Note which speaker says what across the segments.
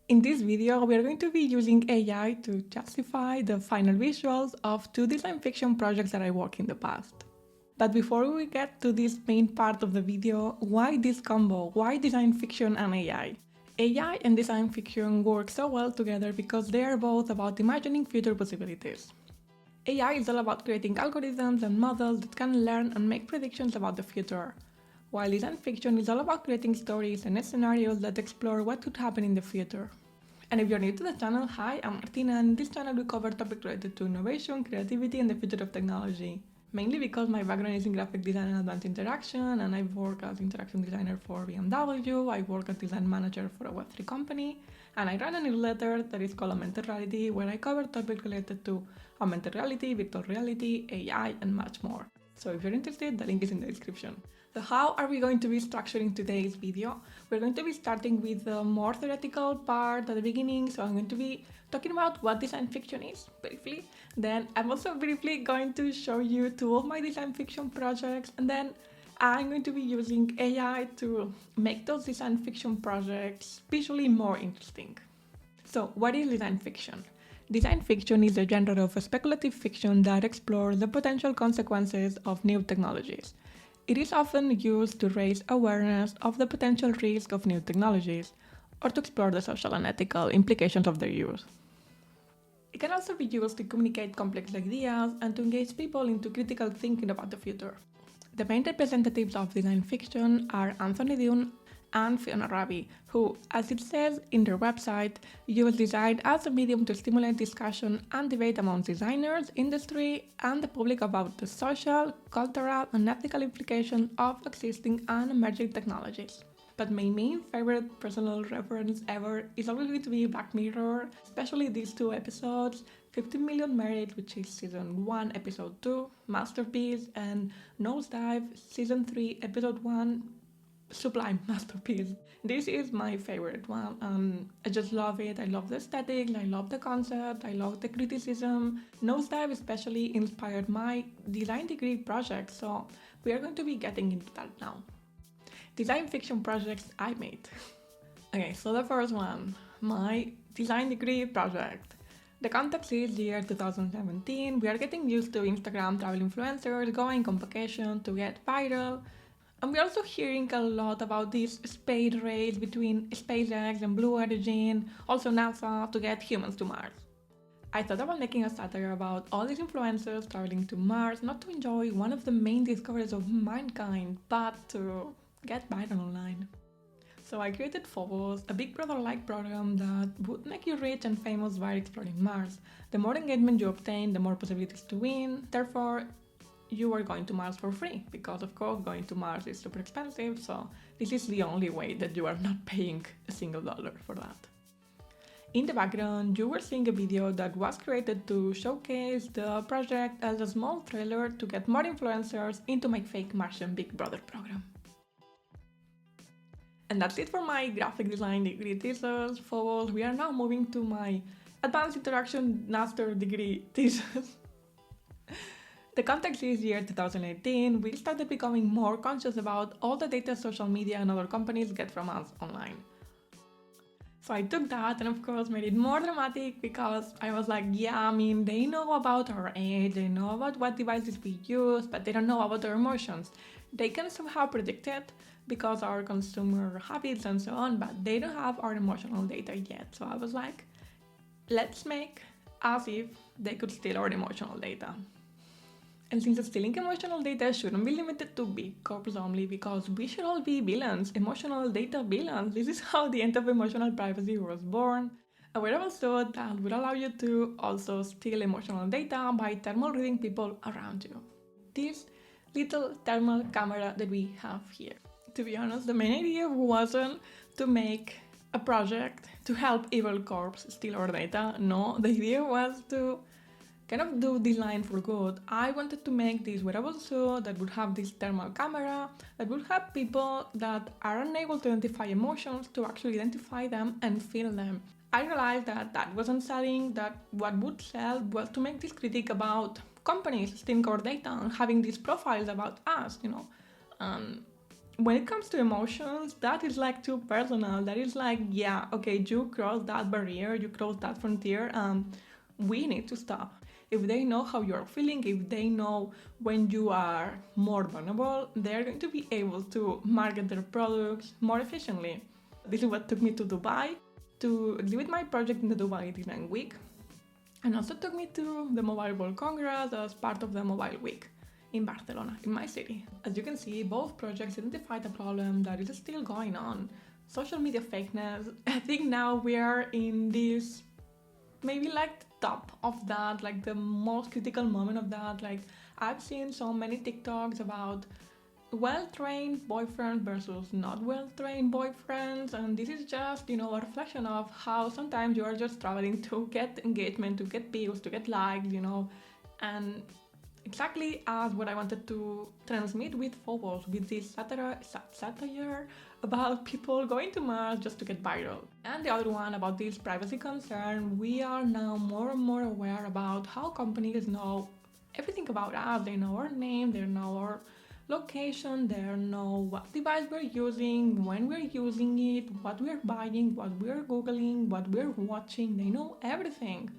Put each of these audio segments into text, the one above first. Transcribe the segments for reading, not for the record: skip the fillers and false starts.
Speaker 1: In this video, we are going to be using AI to justify the final visuals of two design fiction projects that I worked in the past. But before we get to this main part of the video, why this combo? Why design fiction and AI? AI and design fiction work so well together because they are both about imagining future possibilities. AI is all about creating algorithms and models that can learn and make predictions about the future, while design fiction is all about creating stories and scenarios that explore what could happen in the future. And if you're new to the channel, hi, I'm Martina, and in this channel we cover topics related to innovation, creativity, and the future of technology. Mainly because my background is in graphic design and advanced interaction, and I work as interaction designer for BMW, I work as design manager for a Web3 company, and I run a newsletter that is called Augmented Reality, where I cover topics related to augmented reality, virtual reality, AI, and much more. So if you're interested, the link is in the description. So how are we going to be structuring today's video? We're going to be starting with the more theoretical part at the beginning, so I'm going to be talking about what design fiction is, briefly. Then I'm also briefly going to show you two of my design fiction projects, and then I'm going to be using AI to make those design fiction projects visually more interesting. So what is design fiction? Design fiction is a genre of speculative fiction that explores the potential consequences of new technologies. It is often used to raise awareness of the potential risk of new technologies, or to explore the social and ethical implications of their use. It can also be used to communicate complex ideas and to engage people into critical thinking about the future. The main representatives of design fiction are Anthony Dunn and Fiona Raby, who, as it says in their website, use design as a medium to stimulate discussion and debate among designers, industry, and the public about the social, cultural, and ethical implications of existing and emerging technologies. But my main favorite personal reference ever is always going to be Black Mirror, especially these two episodes, 15 Million Married, which is season 1, episode 2, Masterpiece, and Nosedive, season 3, episode 1, Sublime Masterpiece. This is my favorite one. I just love it. I love the aesthetic, I love the concept, I love the criticism. Nosedive especially inspired my design degree project, so we are going to be getting into that now. Design fiction projects I made. Okay, so the first one, my design degree project. The context is year 2017. We are getting used to Instagram travel influencers going on vacation to get viral. And we're also hearing a lot about this space race between SpaceX and Blue Origin, also NASA, to get humans to Mars. I thought about making a satire about all these influencers traveling to Mars, not to enjoy one of the main discoveries of mankind, but to get viral online. So I created Phobos, a Big Brother-like program that would make you rich and famous by exploring Mars. The more engagement you obtain, the more possibilities to win, therefore you are going to Mars for free, because of course going to Mars is super expensive, so this is the only way that you are not paying a single dollar for that. In the background, you were seeing a video that was created to showcase the project as a small trailer to get more influencers into my fake Martian Big Brother program. And that's it for my graphic design degree thesis. Phobos. We are now moving to my advanced interaction master degree thesis. The context is year 2018, we started becoming more conscious about all the data social media and other companies get from us online. So I took that and of course made it more dramatic because I was like, yeah, they know about our age, they know about what devices we use, but they don't know about our emotions. They can somehow predict it because our consumer habits and so on, but they don't have our emotional data yet. So I was like, let's make as if they could steal our emotional data. And since stealing emotional data shouldn't be limited to big corps only, because we should all be villains, emotional data villains. This is how the end of emotional privacy was born. A wearable suit that would allow you to also steal emotional data by thermal reading people around you. This little thermal camera that we have here. To be honest, the main idea wasn't to make a project to help evil corps steal our data. No, the idea was to kind of do design for good. I wanted to make this wearable suit that would have this thermal camera that would help people that are unable to identify emotions to actually identify them and feel them. I realized that that wasn't selling, that what would sell was to make this critique about companies stealing our data and having these profiles about us, when it comes to emotions, that is like too personal. That is like, yeah, okay, you cross that barrier, you cross that frontier, we need to stop. If they know how you're feeling, if they know when you are more vulnerable, they're going to be able to market their products more efficiently. This is what took me to Dubai to exhibit my project in the Dubai Design Week, and also took me to the Mobile World Congress as part of the Mobile Week in Barcelona, in my city. As you can see, both projects identified a problem that is still going on. Social media fakeness. I think now we are in this, maybe like the top of that, like the most critical moment of that. Like, I've seen so many TikToks about well-trained boyfriends versus not well-trained boyfriends, and this is just, a reflection of how sometimes you are just traveling to get engagement, to get views, to get likes, and exactly as what I wanted to transmit with Phobos, with this satire about people going to Mars just to get viral. And the other one about this privacy concern. We are now more and more aware about how companies know everything about us. They know our name, they know our location, they know what device we're using, when we're using it, what we're buying, what we're Googling, what we're watching. They know everything.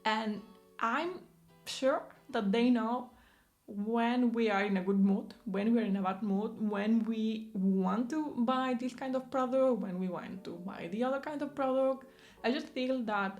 Speaker 1: And I'm sure that they know when we are in a good mood, when we're in a bad mood, when we want to buy this kind of product, when we want to buy the other kind of product. I just feel that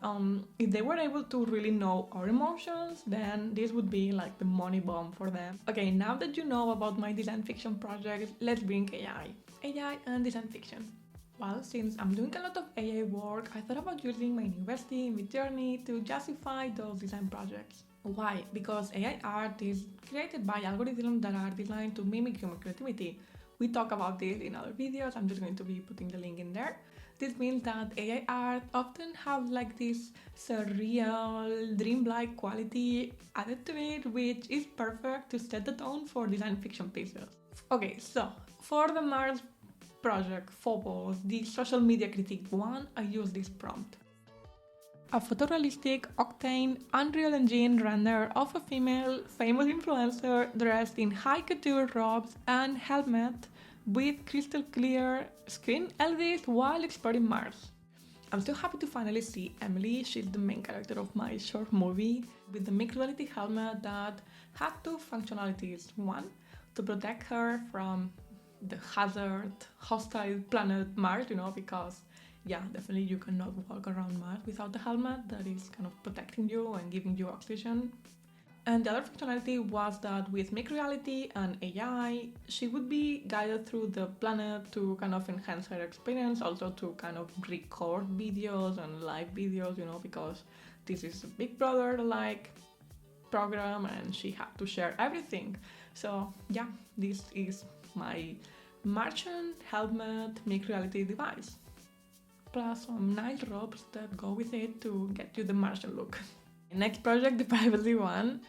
Speaker 1: if they were able to really know our emotions, then this would be like the money bomb for them. Okay, now that you know about my design fiction project, let's bring AI and design fiction. Well, since I'm doing a lot of AI work, I thought about using my new bestie, MidJourney, to justify those design projects. Why? Because AI art is created by algorithms that are designed to mimic human creativity. We talk about this in other videos, I'm just going to be putting the link in there. This means that AI art often have like this surreal, dreamlike quality added to it, which is perfect to set the tone for design fiction pieces. Okay, so for the Mars project, Phobos, the social media critique one, I use this prompt. A photorealistic, octane, Unreal Engine render of a female famous influencer dressed in high couture robes and helmet with crystal clear screen LEDs while exploring Mars. I'm so happy to finally see Emily. She's the main character of my short movie with the mixed reality helmet that had two functionalities. One, to protect her from the hazard, hostile planet Mars, because yeah, definitely you cannot walk around Mars without the helmet that is kind of protecting you and giving you oxygen. And the other functionality was that with mixed reality and AI, she would be guided through the planet to kind of enhance her experience, also to kind of record videos and live videos, because this is a Big Brother-like program and she had to share everything. So yeah, this is my Martian helmet mixed reality device, plus some nice robes that go with it to get you the Martian look. Next project, the privacy one.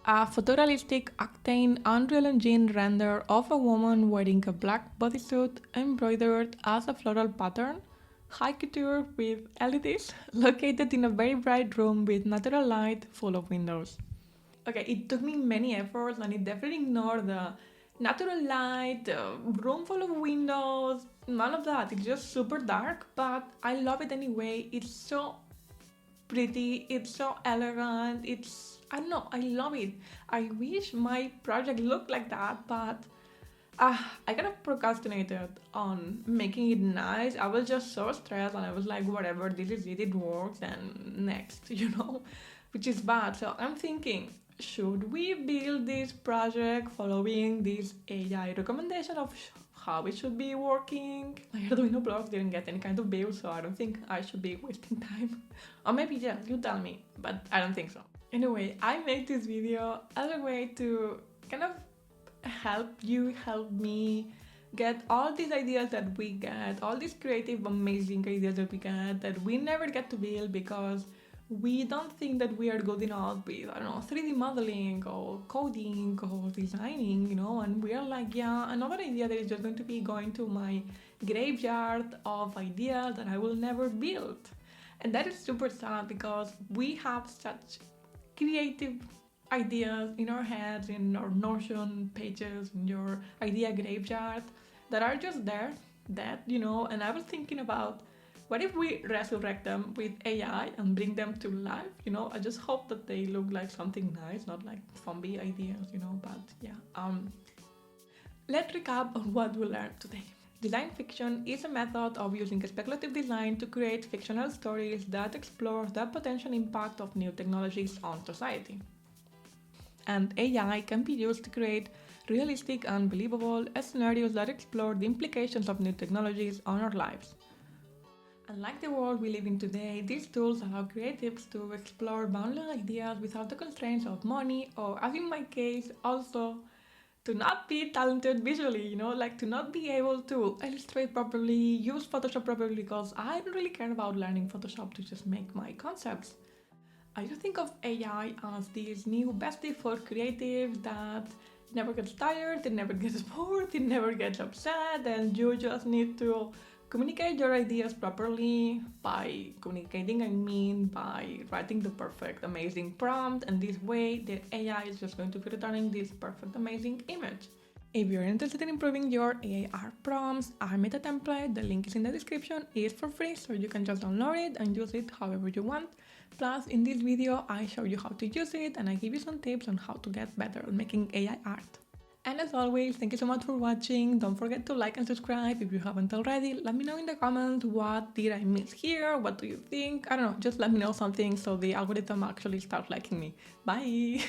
Speaker 1: A photorealistic octane Unreal Engine render of a woman wearing a black bodysuit embroidered as a floral pattern, high couture with LEDs, located in a very bright room with natural light full of windows. Okay, it took me many efforts and it definitely ignored the natural light, room full of windows, none of that. It's just super dark, but I love it anyway. It's so pretty, it's so elegant, I don't know, I love it. I wish my project looked like that, but I kind of procrastinated on making it nice. I was just so stressed and I was like, whatever, this is it, it works, and next, which is bad. So I'm thinking, should we build this project following this AI recommendation of how it should be working? My Arduino blog didn't get any kind of build, so I don't think I should be wasting time. Or maybe, yeah, you tell me, but I don't think so. Anyway, I made this video as a way to kind of help me get all these ideas that we get, all these creative, amazing ideas that we get that we never get to build because we don't think that we are good enough with, 3D modeling or coding or designing, and we are like, yeah, another idea that is just going to be going to my graveyard of ideas that I will never build. And that is super sad because we have such creative ideas in our heads, in our Notion pages, in your idea graveyard, that are just there, that, and I was thinking about what if we resurrect them with AI and bring them to life? I just hope that they look like something nice, not like zombie ideas, but yeah. Let's recap on what we learned today. Design fiction is a method of using speculative design to create fictional stories that explore the potential impact of new technologies on society. And AI can be used to create realistic and believable scenarios that explore the implications of new technologies on our lives. Unlike the world we live in today, these tools allow creatives to explore boundless ideas without the constraints of money, or as in my case, also to not be talented visually, like to not be able to illustrate properly, use Photoshop properly, because I don't really care about learning Photoshop to just make my concepts. I just think of AI as this new bestie for creatives that never gets tired, it never gets bored, it never gets upset, and you just need to communicate your ideas properly. By communicating, I mean by writing the perfect, amazing prompt, and this way the AI is just going to be returning this perfect, amazing image. If you're interested in improving your AI art prompts, I made a template, the link is in the description, it's for free, so you can just download it and use it however you want. Plus, in this video, I show you how to use it and I give you some tips on how to get better at making AI art. And as always, thank you so much for watching. Don't forget to like and subscribe if you haven't already. Let me know in the comments what did I miss here, what do you think? I don't know, just let me know something so the algorithm actually starts liking me. Bye!